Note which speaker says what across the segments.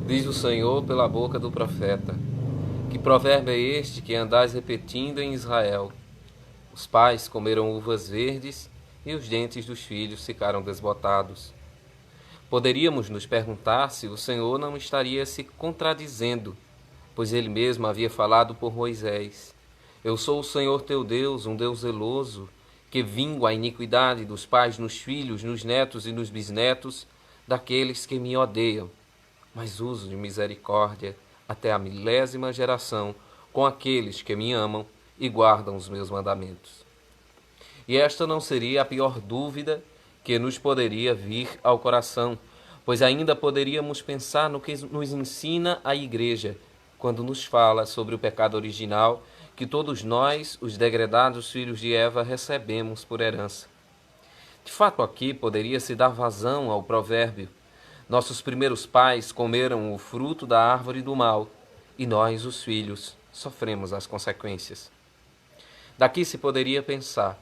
Speaker 1: Diz o Senhor pela boca do profeta: que provérbio é este que andais repetindo em Israel? Os pais comeram uvas verdes e os dentes dos filhos ficaram desbotados. Poderíamos nos perguntar se o Senhor não estaria se contradizendo, pois ele mesmo havia falado por Moisés: Eu sou o Senhor teu Deus, um Deus zeloso, que vingo a iniquidade dos pais nos filhos, nos netos e nos bisnetos daqueles que me odeiam, mas uso de misericórdia até a 1000ª geração com aqueles que me amam e guardam os meus mandamentos. E esta não seria a pior dúvida que nos poderia vir ao coração, pois ainda poderíamos pensar no que nos ensina a Igreja, quando nos fala sobre o pecado original que todos nós, os degredados filhos de Eva, recebemos por herança. De fato, aqui poderia-se dar vazão ao provérbio: nossos primeiros pais comeram o fruto da árvore do mal, e nós, os filhos, sofremos as consequências. Daqui se poderia pensar: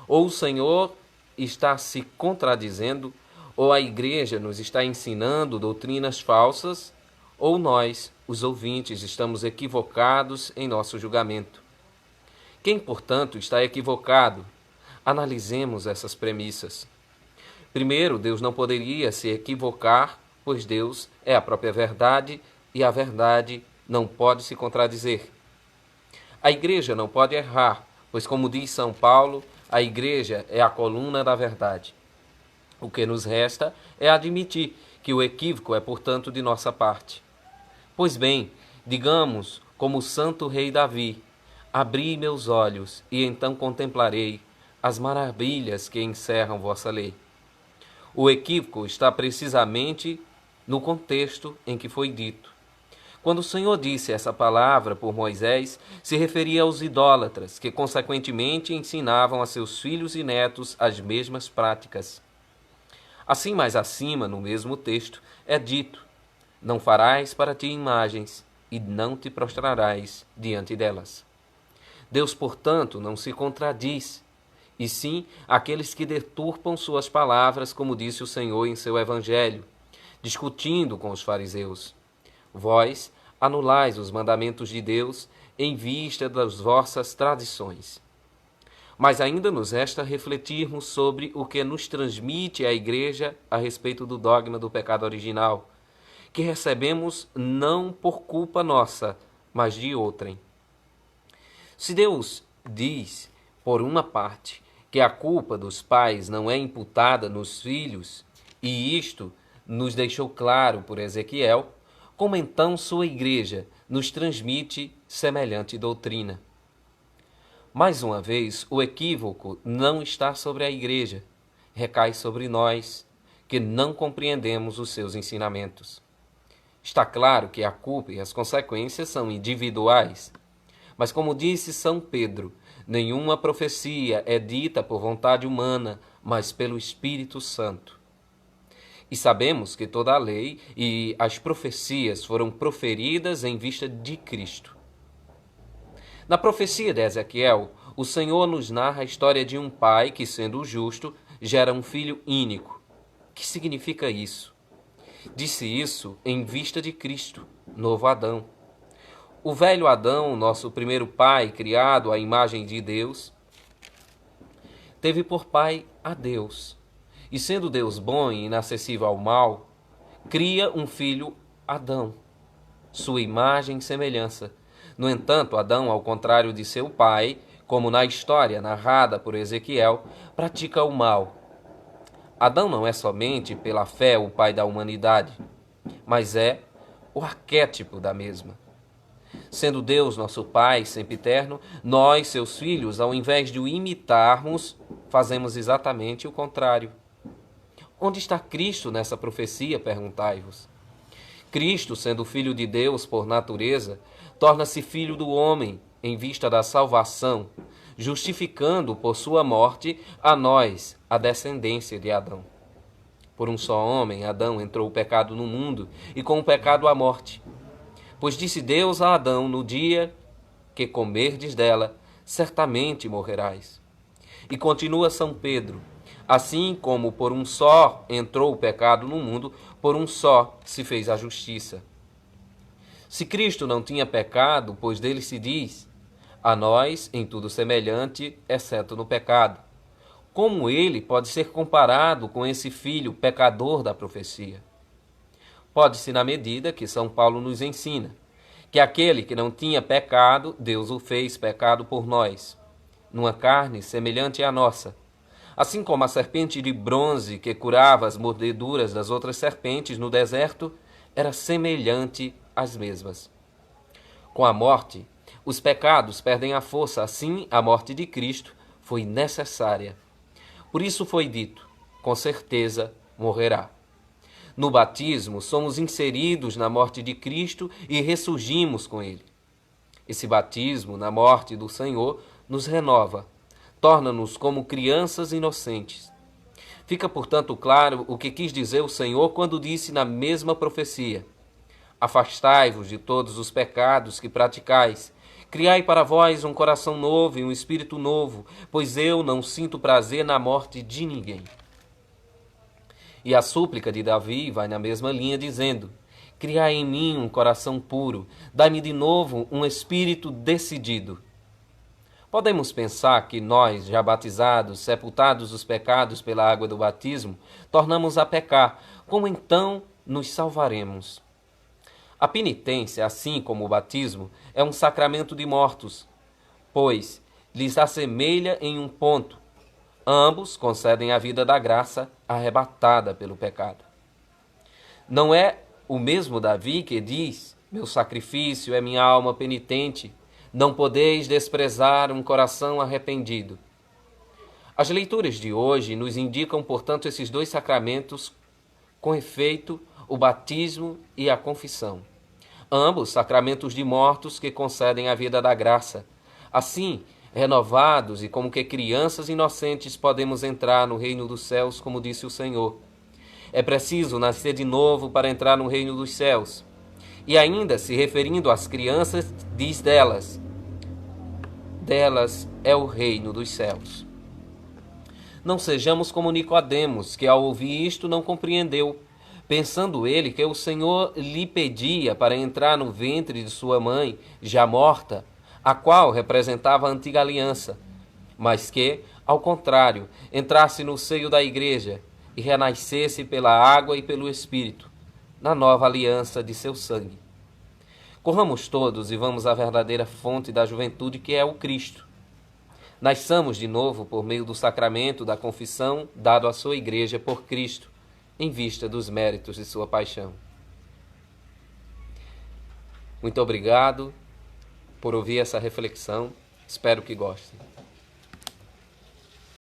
Speaker 1: ou o Senhor está se contradizendo, ou a Igreja nos está ensinando doutrinas falsas, ou nós, os ouvintes, estamos equivocados em nosso julgamento. Quem, portanto, está equivocado? Analisemos essas premissas. Primeiro, Deus não poderia se equivocar, pois Deus é a própria verdade e a verdade não pode se contradizer. A Igreja não pode errar, pois, como diz São Paulo, a Igreja é a coluna da verdade. O que nos resta é admitir que o equívoco é, portanto, de nossa parte. Pois bem, digamos, como o santo rei Davi: abri meus olhos e então contemplarei as maravilhas que encerram vossa lei. O equívoco está precisamente no contexto em que foi dito. Quando o Senhor disse essa palavra por Moisés, se referia aos idólatras, que consequentemente ensinavam a seus filhos e netos as mesmas práticas. Assim, mais acima, no mesmo texto, é dito: não farás para ti imagens, e não te prostrarás diante delas. Deus, portanto, não se contradiz, e sim aqueles que deturpam suas palavras, como disse o Senhor em seu Evangelho, discutindo com os fariseus: vós anulais os mandamentos de Deus em vista das vossas tradições. Mas ainda nos resta refletirmos sobre o que nos transmite a Igreja a respeito do dogma do pecado original, que recebemos não por culpa nossa, mas de outrem. Se Deus diz, por uma parte, que a culpa dos pais não é imputada nos filhos, e isto nos deixou claro por Ezequiel, como então sua Igreja nos transmite semelhante doutrina? Mais uma vez, o equívoco não está sobre a Igreja, recai sobre nós, que não compreendemos os seus ensinamentos. Está claro que a culpa e as consequências são individuais, mas como disse São Pedro, nenhuma profecia é dita por vontade humana, mas pelo Espírito Santo. E sabemos que toda a lei e as profecias foram proferidas em vista de Cristo. Na profecia de Ezequiel, o Senhor nos narra a história de um pai que, sendo justo, gera um filho único. O que significa isso? Disse isso em vista de Cristo, novo Adão. O velho Adão, nosso primeiro pai, criado à imagem de Deus, teve por pai a Deus. E sendo Deus bom e inacessível ao mal, cria um filho, Adão, sua imagem e semelhança. No entanto, Adão, ao contrário de seu pai, como na história narrada por Ezequiel, pratica o mal. Adão não é somente pela fé o pai da humanidade, mas é o arquétipo da mesma. Sendo Deus nosso Pai sempiterno, nós, seus filhos, ao invés de o imitarmos, fazemos exatamente o contrário. Onde está Cristo nessa profecia, perguntai-vos? Cristo, sendo filho de Deus por natureza, torna-se filho do homem em vista da salvação, justificando por sua morte a nós, a descendência de Adão. Por um só homem, Adão, entrou o pecado no mundo, e com o pecado a morte. Pois disse Deus a Adão: no dia que comerdes dela, certamente morrerás. E continua São Pedro: assim como por um só entrou o pecado no mundo, por um só se fez a justiça. Se Cristo não tinha pecado, pois dele se diz: a nós em tudo semelhante, exceto no pecado, como ele pode ser comparado com esse filho pecador da profecia? Pode-se na medida que São Paulo nos ensina que aquele que não tinha pecado, Deus o fez pecado por nós, numa carne semelhante à nossa. Assim como a serpente de bronze que curava as mordeduras das outras serpentes no deserto era semelhante às mesmas. Com a morte, os pecados perdem a força, assim a morte de Cristo foi necessária. Por isso foi dito, com certeza morrerá. No batismo, somos inseridos na morte de Cristo e ressurgimos com ele. Esse batismo, na morte do Senhor, nos renova, torna-nos como crianças inocentes. Fica, portanto, claro o que quis dizer o Senhor quando disse na mesma profecia: afastai-vos de todos os pecados que praticais, criai para vós um coração novo e um espírito novo, pois eu não sinto prazer na morte de ninguém. E a súplica de Davi vai na mesma linha, dizendo: criai em mim um coração puro, dai-me de novo um espírito decidido. Podemos pensar que nós, já batizados, sepultados os pecados pela água do batismo, tornamos a pecar. Como então nos salvaremos? A penitência, assim como o batismo, é um sacramento de mortos, pois lhes assemelha em um ponto. Ambos concedem a vida da graça arrebatada pelo pecado. Não é o mesmo Davi que diz: meu sacrifício é minha alma penitente, não podeis desprezar um coração arrependido. As leituras de hoje nos indicam, portanto, esses dois sacramentos, com efeito, o batismo e a confissão. Ambos sacramentos de mortos que concedem a vida da graça. Assim, renovados e como que crianças inocentes, podemos entrar no reino dos céus, como disse o Senhor. É preciso nascer de novo para entrar no reino dos céus. E ainda, se referindo às crianças, diz delas é o reino dos céus. Não sejamos como Nicodemos, que ao ouvir isto não compreendeu, pensando ele que o Senhor lhe pedia para entrar no ventre de sua mãe, já morta, a qual representava a antiga aliança, mas que, ao contrário, entrasse no seio da igreja e renascesse pela água e pelo Espírito, na nova aliança de seu sangue. Corramos todos e vamos à verdadeira fonte da juventude, que é o Cristo. Nasçamos de novo por meio do sacramento da confissão dado à sua igreja por Cristo, em vista dos méritos de sua paixão. Muito obrigado por ouvir essa reflexão. Espero que gostem.